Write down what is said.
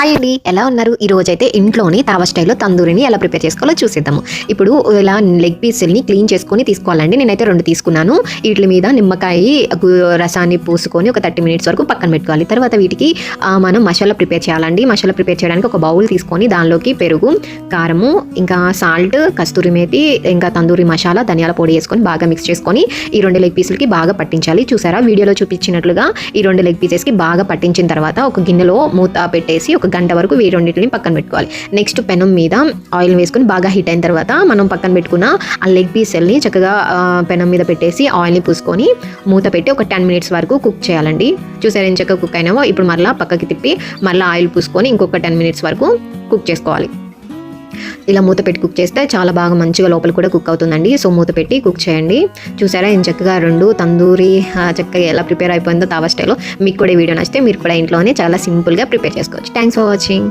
Hi అండి, ఎలా ఉన్నారు? ఈ రోజైతే ఇంట్లోని తావా స్టైల్లో తందూరిని ఎలా ప్రిపేర్ చేసుకోవాలో చూసేద్దాము. ఇప్పుడు ఇలా లెగ్ పీసుల్ని క్లీన్ చేసుకొని తీసుకోవాలండి. నేనైతే 2 తీసుకున్నాను. వీటి మీద నిమ్మకాయ రసాన్ని పూసుకొని ఒక 30 మినిట్స్ వరకు పక్కన పెట్టుకోవాలి. తర్వాత వీటికి మనం మసాలా ప్రిపేర్ చేయాలండి. మసాలా ప్రిపేర్ చేయడానికి ఒక బౌల్ తీసుకొని దానిలోకి పెరుగు, కారము, ఇంకా సాల్ట్, కస్తూరి మేతి, ఇంకా తందూరి మసాలా, ధనియాల పొడి వేసుకొని బాగా మిక్స్ చేసుకొని ఈ 2 లెగ్ పీసులకి బాగా పట్టించాలి. చూసారా, వీడియోలో చూపించినట్లుగా ఈ 2 లెగ్ పీసెస్కి బాగా పట్టించిన తర్వాత ఒక గిన్నెలో మూత పెట్టేసి ఒక గంట వరకు ఈ రెండింటిని పక్కన పెట్టుకోవాలి. నెక్స్ట్ పెనం మీద ఆయిల్ వేసుకొని బాగా హీట్ అయిన తర్వాత మనం పక్కన పెట్టుకున్న ఆ లెగ్ పీసెల్ని చక్కగా పెనం మీద పెట్టేసి ఆయిల్ని పూసుకొని మూత పెట్టి ఒక 10 మినిట్స్ వరకు కుక్ చేయాలండి. చూసారా ఎంత చక్కగా కుక్ అయినావో. ఇప్పుడు మరలా పక్కకి తిప్పి మరలా ఆయిల్ పూసుకొని ఇంకొక 10 మినిట్స్ వరకు కుక్ చేసుకోవాలి. ఇలా మూత పెట్టి కుక్ చేస్తే చాలా బాగా మంచిగా లోపల కూడా కుక్ అవుతుందండి. సో మూత పెట్టి కుక్ చేయండి. చూసారా ఎంత చక్కగా 2 తందూరి చక్కగా ఎలా ప్రిపేర్ అయిపోయిందో తావా స్టైల్లో. మీకు కూడా ఈ వీడియో నచ్చితే మీరు కూడా ఇంట్లోనే చాలా సింపుల్గా ప్రిపేర్ చేసుకోవచ్చు. Thanks for watching.